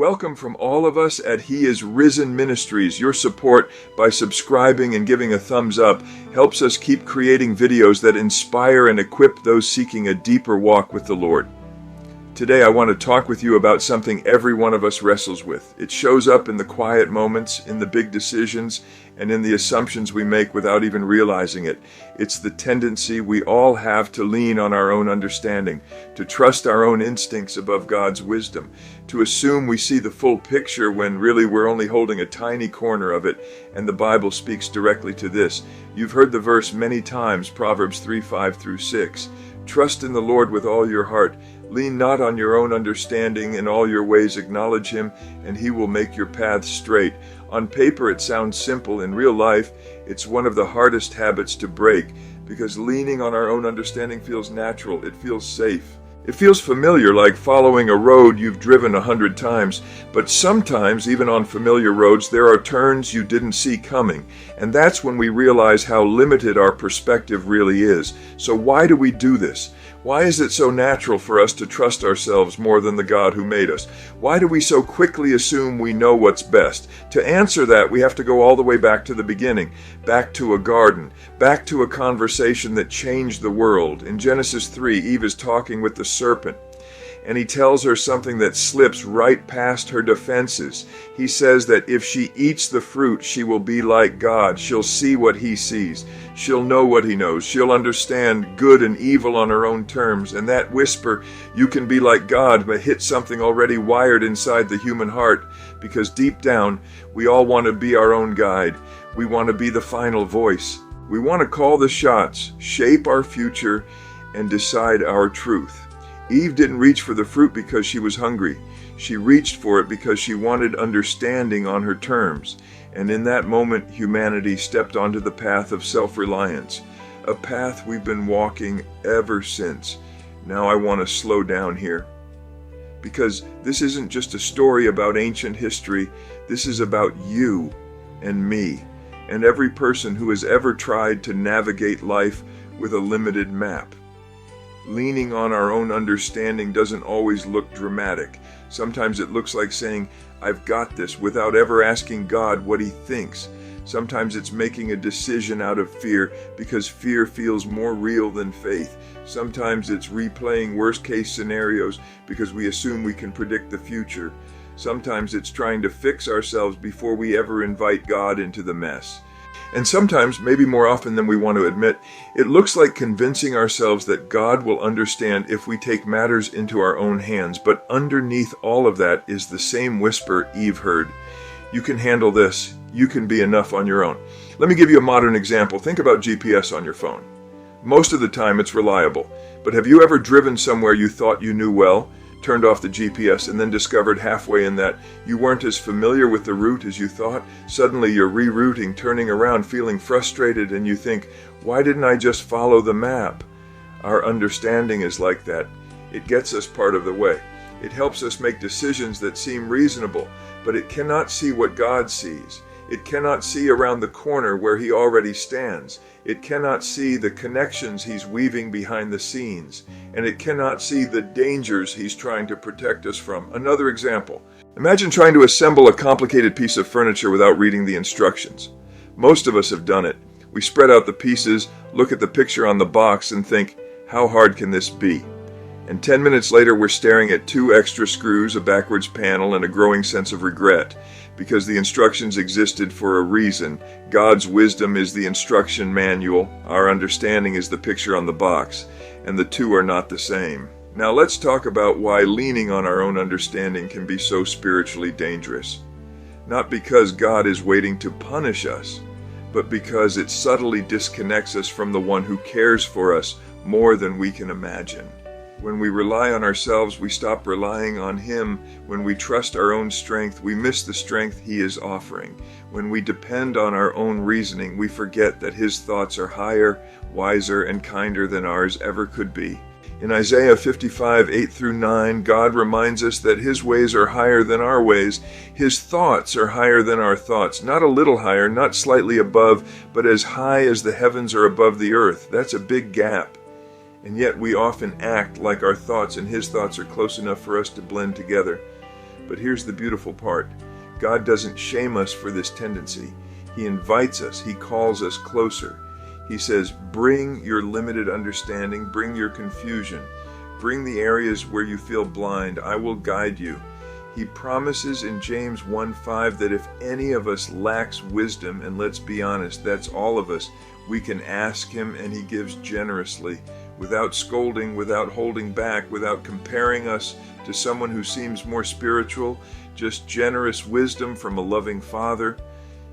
Welcome from all of us at He is Risen Ministries. Your support by subscribing and giving a thumbs up helps us keep creating videos that inspire and equip those seeking a deeper walk with the Lord. Today I want to talk with you about something every one of us wrestles with. It shows up in the quiet moments, in the big decisions, and in the assumptions we make without even realizing it. It's the tendency we all have to lean on our own understanding, to trust our own instincts above God's wisdom, to assume we see the full picture when really we're only holding a tiny corner of it, and the Bible speaks directly to this. You've heard the verse many times, Proverbs 3:5-6. Trust in the Lord with all your heart. Lean not on your own understanding. In all your ways acknowledge Him, and He will make your paths straight. On paper it sounds simple. In real life, it's one of the hardest habits to break, because leaning on our own understanding feels natural. It feels safe. It feels familiar, like following a road you've driven 100 times. But sometimes, even on familiar roads, there are turns you didn't see coming. And that's when we realize how limited our perspective really is. So why do we do this? Why is it so natural for us to trust ourselves more than the God who made us? Why do we so quickly assume we know what's best? To answer that, we have to go all the way back to the beginning, back to a garden, back to a conversation that changed the world. In Genesis 3, Eve is talking with the serpent, and he tells her something that slips right past her defenses. He says that if she eats the fruit, she will be like God. She'll see what He sees. She'll know what He knows. She'll understand good and evil on her own terms. And that whisper, "You can be like God," may hit something already wired inside the human heart, because deep down, we all want to be our own guide. We want to be the final voice. We want to call the shots, shape our future, and decide our truth. Eve didn't reach for the fruit because she was hungry. She reached for it because she wanted understanding on her terms. And in that moment, humanity stepped onto the path of self-reliance, a path we've been walking ever since. Now I want to slow down here, because this isn't just a story about ancient history. This is about you and me and every person who has ever tried to navigate life with a limited map. Leaning on our own understanding doesn't always look dramatic. Sometimes it looks like saying, "I've got this," without ever asking God what He thinks. Sometimes it's making a decision out of fear, because fear feels more real than faith. Sometimes it's replaying worst-case scenarios because we assume we can predict the future. Sometimes it's trying to fix ourselves before we ever invite God into the mess. And sometimes, maybe more often than we want to admit, it looks like convincing ourselves that God will understand if we take matters into our own hands. But underneath all of that is the same whisper Eve heard. You can handle this. You can be enough on your own. Let me give you a modern example. Think about GPS on your phone. Most of the time it's reliable. But have you ever driven somewhere you thought you knew well, turned off the GPS, and then discovered halfway in that you weren't as familiar with the route as you thought? Suddenly you're rerouting, turning around, feeling frustrated, and you think, why didn't I just follow the map? Our understanding is like that. It gets us part of the way. It helps us make decisions that seem reasonable, but it cannot see what God sees. It cannot see around the corner where He already stands. It cannot see the connections He's weaving behind the scenes. And it cannot see the dangers He's trying to protect us from. Another example. Imagine trying to assemble a complicated piece of furniture without reading the instructions. Most of us have done it. We spread out the pieces, look at the picture on the box, and think, how hard can this be? And 10 minutes later, we're staring at 2 extra screws, a backwards panel, and a growing sense of regret, because the instructions existed for a reason. God's wisdom is the instruction manual. Our understanding is the picture on the box, and the two are not the same. Now let's talk about why leaning on our own understanding can be so spiritually dangerous. Not because God is waiting to punish us, but because it subtly disconnects us from the one who cares for us more than we can imagine. When we rely on ourselves, we stop relying on Him. When we trust our own strength, we miss the strength He is offering. When we depend on our own reasoning, we forget that His thoughts are higher, wiser, and kinder than ours ever could be. In Isaiah 55:8-9, God reminds us that His ways are higher than our ways. His thoughts are higher than our thoughts. Not a little higher, not slightly above, but as high as the heavens are above the earth. That's a big gap. And yet we often act like our thoughts and His thoughts are close enough for us to blend together. But here's the beautiful part. God doesn't shame us for this tendency. He invites us. He calls us closer. He says, bring your limited understanding, bring your confusion, bring the areas where you feel blind. I will guide you. He promises in James 1:5 that if any of us lacks wisdom, and let's be honest, that's all of us, we can ask him and he gives generously, without scolding, without holding back, without comparing us to someone who seems more spiritual, just generous wisdom from a loving Father.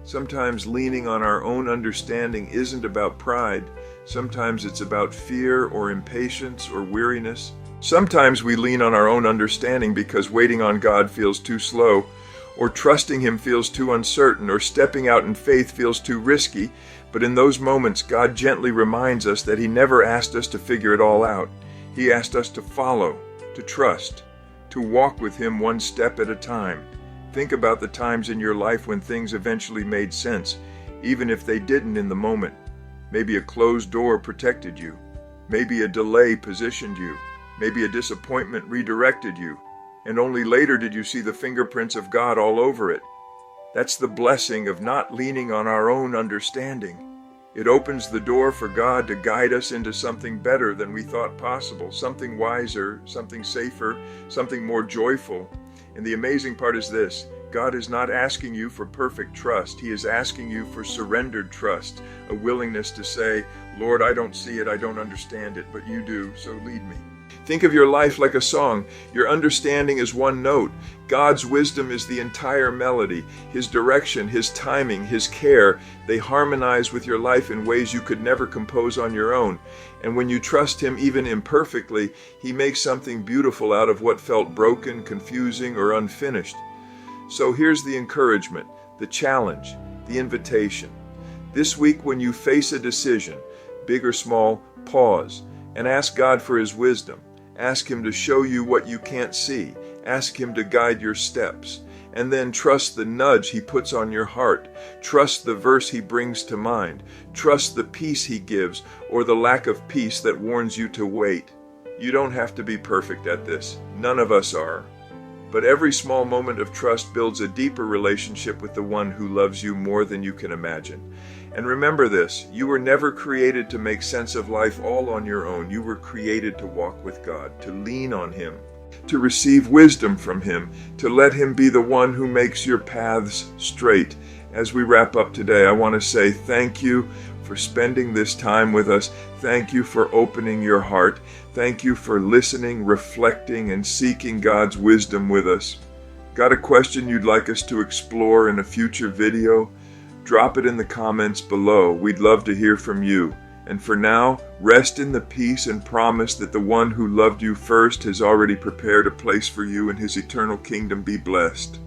Sometimes leaning on our own understanding isn't about pride. Sometimes it's about fear or impatience or weariness. Sometimes we lean on our own understanding because waiting on God feels too slow, or trusting him feels too uncertain, or stepping out in faith feels too risky. But in those moments, God gently reminds us that he never asked us to figure it all out. He asked us to follow, to trust, to walk with him one step at a time. Think about the times in your life when things eventually made sense, even if they didn't in the moment. Maybe a closed door protected you. Maybe a delay positioned you. Maybe a disappointment redirected you, and only later did you see the fingerprints of God all over it. That's the blessing of not leaning on our own understanding. It opens the door for God to guide us into something better than we thought possible, something wiser, something safer, something more joyful. And the amazing part is this: God is not asking you for perfect trust. He is asking you for surrendered trust, a willingness to say, Lord, I don't see it, I don't understand it, but you do, so lead me. Think of your life like a song. Your understanding is one note. God's wisdom is the entire melody. His direction, his timing, his care, they harmonize with your life in ways you could never compose on your own. And when you trust him even imperfectly, he makes something beautiful out of what felt broken, confusing, or unfinished. So here's the encouragement, the challenge, the invitation. This week when you face a decision, big or small, pause and ask God for his wisdom. Ask him to show you what you can't see. Ask him to guide your steps. And then trust the nudge he puts on your heart. Trust the verse he brings to mind. Trust the peace he gives, or the lack of peace that warns you to wait. You don't have to be perfect at this. None of us are. But every small moment of trust builds a deeper relationship with the one who loves you more than you can imagine. And remember this, you were never created to make sense of life all on your own. You were created to walk with God, to lean on him, to receive wisdom from him, to let him be the one who makes your paths straight. As we wrap up today, I want to say thank you for spending this time with us. Thank you for opening your heart. Thank you for listening, reflecting, and seeking God's wisdom with us. Got a question you'd like us to explore in a future video? Drop it in the comments below. We'd love to hear from you. And for now, rest in the peace and promise that the one who loved you first has already prepared a place for you in his eternal kingdom. Be blessed.